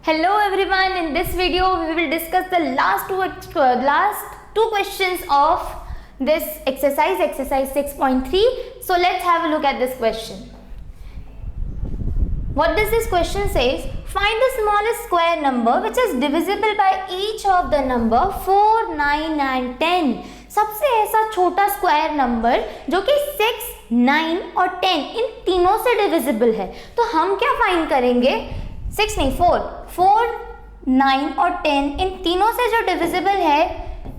Hello everyone, in this video we will discuss the last two questions of this exercise 6.3. So let's have a look at this question. What does this question says? Find the smallest square number which is divisible by each of the number 4, 9 and 10. सबसे ऐसा छोटा square number जो कि 6, 9 और 10 इन तीनों से divisible है. तो हम क्या फाइंड करेंगे? 6 नहीं 4, 9 और 10 इन तीनों से जो डिविजिबल है,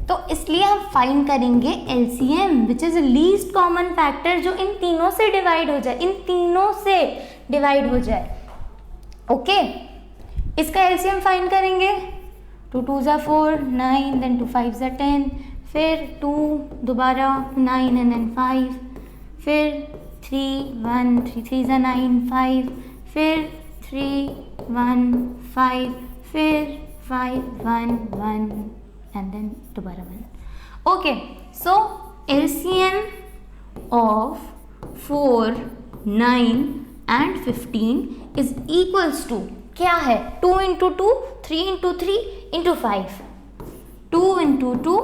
तो इसलिए हम फाइंड करेंगे LCM which is least common factor जो इन तीनों से डिवाइड हो जाए, ओके. इसका एलसीएम फाइंड करेंगे. 2 2s are 4, 9, then 2 5s are 10, फिर 2 दोबारा 9 and then 5, फिर 3 1 3 3s are 9 5, फिर 3 1 5, फिर 5 1 1 and then दोबारा 1. Okay, so LCM of 4, 9 and 15 is equals to क्या है? 2 into 2, 3 into 3 into 5. 2 into 2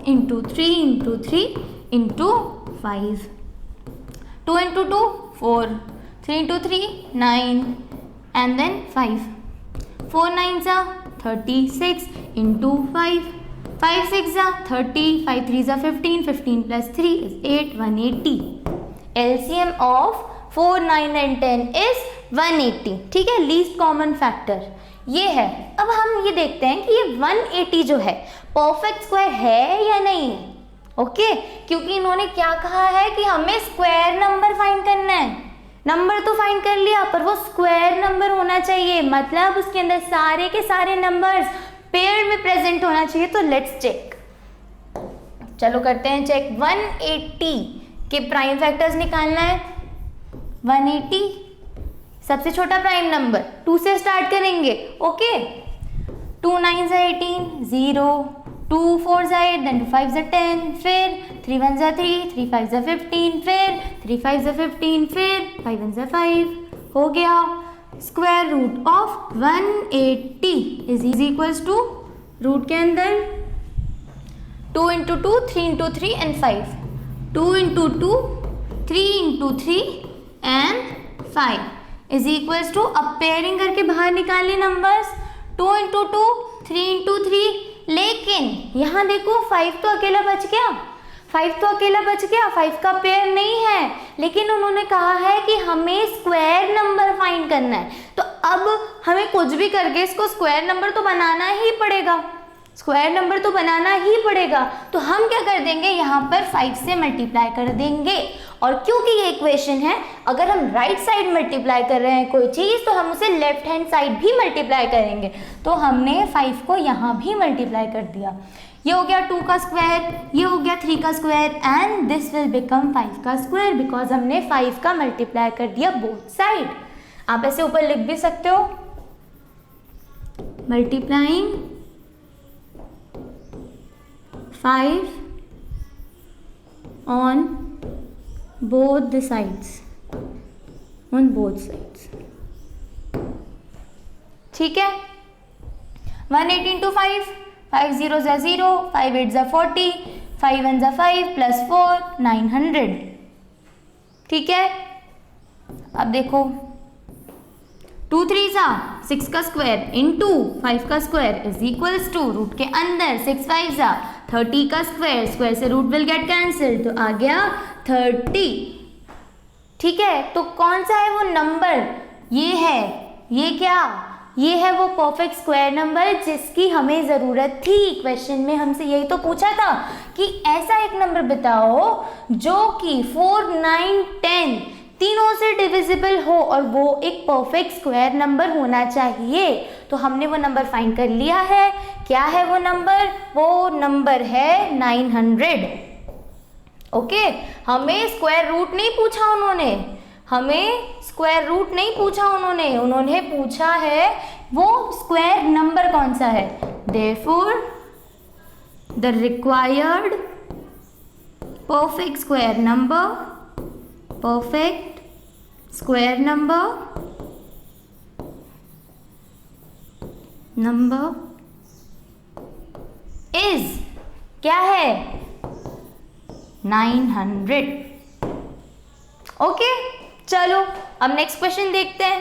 into 3 into 3 into 5. 2 into 2, 4. 3 into 3, 9 and then 5. 4 9s are 36 into 5. 5 6s are 30. 5 3s are 15. 15 plus 3 is 8. 180. LCM of 4, 9 and 10 is 180. ठीक है, least common factor ये है. अब हम ये देखते हैं कि ये 180 जो है परफेक्ट स्क्वायर है या नहीं है. ओके, क्योंकि इन्होंने क्या कहा है कि हमें स्क्वायर नंबर फाइंड करना है. नंबर तो फाइंड कर लिया पर वो स्क्वायर नंबर होना चाहिए, मतलब उसके अंदर सारे के सारे नंबर्स पेयर में प्रेजेंट होना चाहिए. तो लेट्स चेक, चलो करते हैं चेक. 180 के प्राइम फैक्टर्स निकालना है. 180 सबसे छोटा प्राइम नंबर 2 से स्टार्ट करेंगे. Okay, 2 9s are 18 0, 2 4s are 8, then 2 5s are 10, फिर 3 1s are 3, 3 5s are 15, फिर 3 5s are 15, फिर 5 1s are 5. हो गया. Square root of 180 is equals to root के अंदर 2 into 2, 3 into 3 and 5. 2 into 2, 3 into 3 and 5 is equals to, अब pairing करके बाहर निकालिए नंबर्स. 2 into 2, 3 into 3, लेकिन यहाँ देखो 5 तो अकेला बच गया. 5 का पेयर नहीं है, लेकिन उन्होंने कहा है कि हमें स्क्वायर नंबर फाइंड करना है. तो अब हमें कुछ भी करके इसको स्क्वायर नंबर तो बनाना ही पड़ेगा. तो हम क्या कर देंगे, यहाँ पर 5 से मल्टीप्लाई कर देंगे. और क्योंकि ये इक्वेशन है, अगर हम राइट साइड मल्टीप्लाई कर रहे हैं कोई चीज़ तो हम उसे लेफ्ट हैंड साइड भी मल्टीप्लाई करेंगे. तो हमने 5 को यहाँ भी मल्टीप्लाई कर दिया. ये हो गया 2 का स्क्वायर, ये हो गया 3 का square and this will become 5 का स्क्वायर बिकॉज हमने 5 का मल्टीप्लाई कर दिया बोथ साइड. आप ऐसे ऊपर लिख भी सकते हो, multiplying 5 on both the sides, ठीक है. 180 into 5, 5 zeros are 0, 5 8s are 40, 5 1s are 5 plus 4 900. ठीक है. अब देखो 2 3s are 6 का स्क्वायर इंटू 5 का square is equals to root के अंदर 6 5s are 30 का स्क्वायर से रूट विल गेट कैंसिल, तो आ गया 30. ठीक है, तो कौन सा है वो नंबर? ये है, ये क्या? ये है वो परफेक्ट स्क्वायर नंबर जिसकी हमें ज़रूरत थी. क्वेश्चन में हमसे यही तो पूछा था कि ऐसा एक नंबर बताओ जो कि 4 9 10 तीनों से डिविजिबल हो और वो एक परफेक्ट स्क्वायर नंबर होना चाहिए. तो हमने वो नंबर फाइंड कर लिया है. क्या है वो नंबर? वो नंबर है 900. ओके, हमें स्क्वायर रूट नहीं पूछा उन्होंने पूछा है वो स्क्वायर नंबर कौन सा है. Therefore the required perfect square number is क्या है 900। ओके चलो अब नेक्स्ट क्वेश्चन देखते हैं।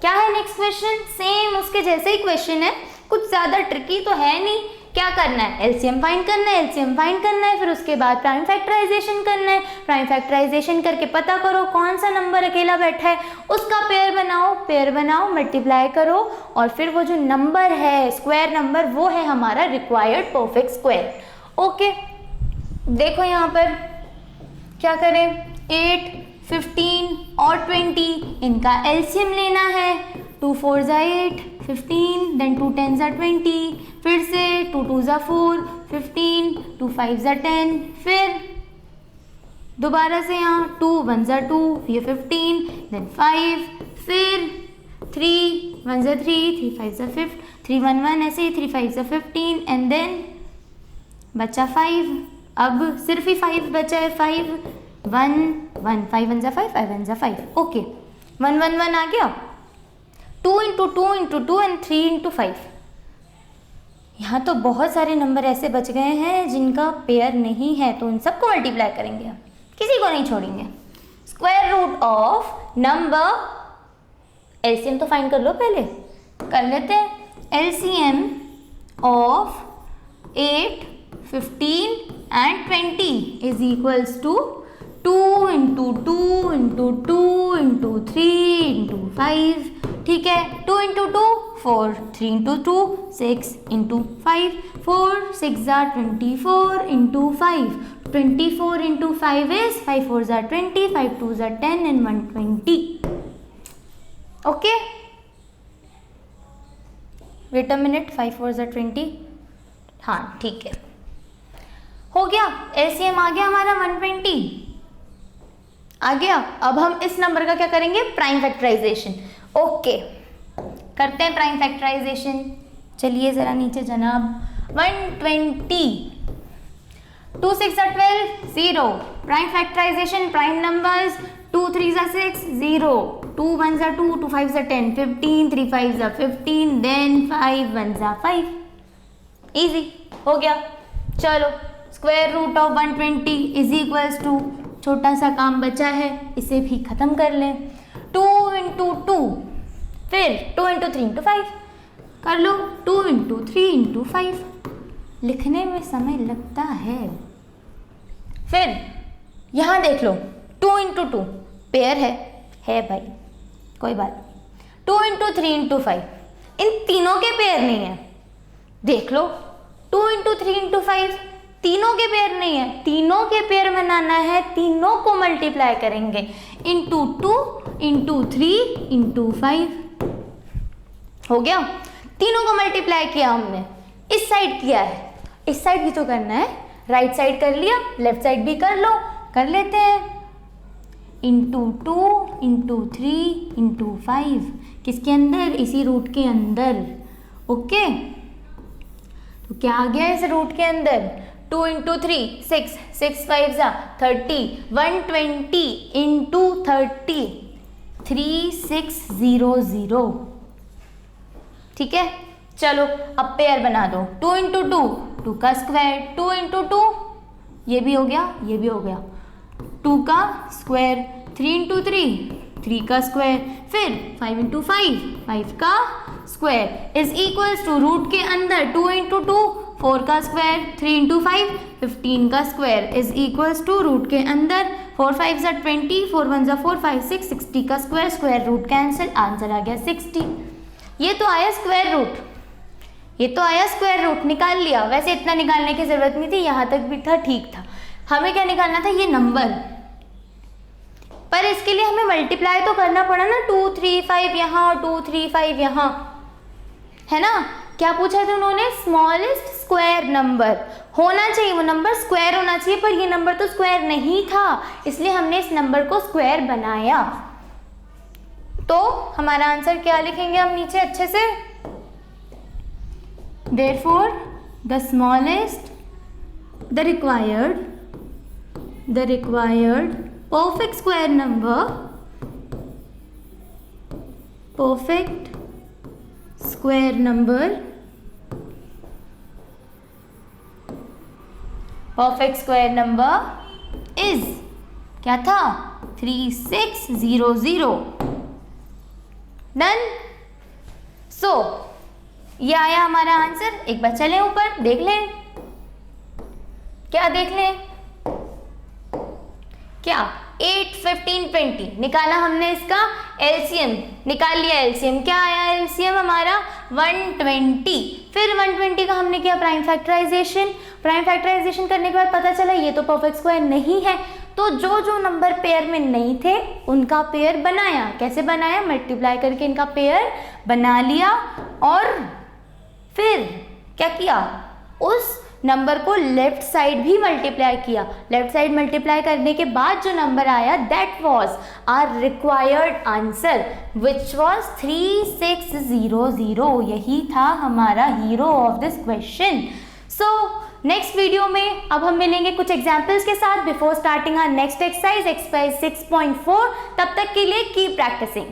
क्या है नेक्स्ट क्वेश्चन? सेम उसके जैसे ही क्वेश्चन है, कुछ ज्यादा ट्रिकी तो है नहीं। क्या करना है? एलसीएम फाइंड करना है, एलसीएम फाइंड करना है, फिर उसके बाद प्राइम फैक्टराइजेशन करना है। प्राइम फैक्टराइजेशन करके पता करो कौन सा नंबर अकेला बैठा है, उसका पेयर बनाओ, मल्टीप्लाई करो, और फिर वो जो नंबर है स्क्वायर नंबर, वो है हमारा रिक्वायर्ड परफेक्ट स्क्वायर। ओके देखो यहाँ पर क्या करें, 8, 15 और 20 इनका एलसीएम लेना है। 2 4 ज़ा 8, 15, देन 2 10 ज़ा 20, फिर से 2 2 ज़ा 4, 15, 2 5 ज़ा 10, फिर दोबारा से यहाँ 2 1 ज़ा 2, ये 15, देन 5, फिर 3 1 ज़ा 3, 3 5 ज़ा 5, 3 1 1, ऐसे ही 3 5 ज़ा 15, एंड देन बचा 5। अब सिर्फ ही 5 बचा है, 5 1 1, 5 1 ज़ा 5, 5 1 ज़ा 5। ओके 1 1 1 आ गया, 2 इंटू 2 इंटू 2 एंड 3 इंटू 5। यहाँ तो बहुत सारे नंबर ऐसे बच गए हैं जिनका पेयर नहीं है, तो उन सबको मल्टीप्लाई करेंगे, हम किसी को नहीं छोड़ेंगे। Square root of number, LCM तो फाइंड कर लो, पहले कर लेते हैं। LCM of 8, 15 and 20 is equals to 2 into 2 into 2 into 3 into 5। ठीक है, 2 इंटू 2 4, 3 इंटू 2 6 इंटू 5, 4 6 ज़ा 24 इंटू 5, 24 इंटू 5 इज 5 4 ज़ा 20, 5 2 ज़ा 10 and 120। Okay wait a minute, 5 4 ज़ा 20, हाँ ठीक है, हो गया। एलसीएम आ गया हमारा 120 आ गया। अब हम इस नंबर का क्या करेंगे? Prime factorisation. ओके करते हैं प्राइम फैक्टराइजेशन। चलिए ज़रा नीचे जनाब। 120, 2 6 ज़ा 12 0, प्राइम फैक्टराइजेशन प्राइम नंबर्स, 2 3 ज़ा 6 0, 2 1 ज़ा 2, 2 5 ज़ा 10, 15, 3 5 ज़ा 15, देन 5 1 ज़ा 5। इजी हो गया। चलो square root of 120 is equals to, छोटा सा काम बचा है, इसे भी खत्म कर लें। 2 इंटू 2, फिर 2 इंटू 3 इंटू 5 कर लो, 2 इंटू 3 इंटू 5। लिखने में समय लगता है। फिर यहाँ देख लो, 2 इंटू 2 पेयर है भाई, कोई बात नहीं। 2 इंटू 3 इंटू 5 इन तीनों के पेयर नहीं है। देख लो 2 इंटू 3 इंटू 5 तीनों के पेयर नहीं है, तीनों के पेयर बनाना है, तीनों को मल्टीप्लाई करेंगे, इंटू 2 इंटू 3 इंटू 5। हो गया, तीनों को मल्टीप्लाई किया हमने, इस साइड किया है, इस साइड भी तो करना है। राइट साइड कर लिया, लेफ्ट साइड भी कर लो, कर लेते हैं। इंटू 2 इंटू 3 इंटू 5 किसके अंदर? इसी रूट के अंदर। ओके तो क्या आ गया इस रूट के अंदर? 2 इंटू 3 6, 6 5 ज़ा 30, 120 इंटू 30 3600। ठीक है, चलो अब पेयर बना दो। 2 इंटू 2 2 का स्क्वायर, 2 इंटू 2 ये भी हो गया, ये भी हो गया, 2 का स्क्वायर, 3 इंटू 3 3 का स्क्वायर, फिर 5 इंटू 5 5 का square is equals to root के अंदर 2 इंटू 2 4 का स्क्वायर, 3 इंटू 5 15 का square is equals to root के अंदर 4 5 ज़ा 20, 4 1 ज़ा 4 5 6 60 का square, square root cancel, answer आ गया 60। ये तो आया स्क्वायर रूट, ये तो आया स्क्वायर रूट, निकाल लिया। वैसे इतना निकालने की जरूरत नहीं थी, यहाँ तक भी था, ठीक था। हमें क्या निकालना था? ये नंबर, पर इसके लिए हमें मल्टीप्लाई तो करना पड़ा ना, 2 3 5 यहाँ और 2 3 5 यहाँ, है ना। क्या पूछा था उन्होंने? स्मॉलेस्ट स्क्वायर नंबर होना चाहिए, वो नंबर स्क्वायर होना चाहिए, पर ये नंबर तो स्क्वायर नहीं था, इसलिए हमने इस नंबर को स्क्वायर बनाया। तो हमारा आंसर क्या लिखेंगे हम नीचे अच्छे से? Therefore, the smallest, the required perfect square number square number, perfect square number is क्या था 3600। डन। सो ये आया हमारा आंसर। एक बार चलें ऊपर देख लें, क्या देख लें, क्या 8, 15, 20 निकाला हमने, इसका एलसीएम निकाल लिया। एलसीएम क्या आया, एलसीएम हमारा 120। फिर 120 का हमने किया प्राइम फैक्टराइजेशन। प्राइम फैक्टराइजेशन करने के बाद पता चला ये तो परफेक्ट स्क्वायर नहीं है, तो जो जो नंबर पेयर में नहीं थे उनका पेयर बनाया। कैसे बनाया, मल्टीप्लाई करके इनका पेयर बना लिया और फिर क्या किया, उस नंबर को लेफ्ट साइड भी मल्टीप्लाई किया। लेफ्ट साइड मल्टीप्लाई करने के बाद जो नंबर आया that was our required answer which was 3600। यही था हमारा hero of this question. So next video में अब हम मिलेंगे कुछ एग्जाम्पल्स के साथ before starting our next exercise 6.4। तब तक के लिए कीप प्रैक्टिसिंग।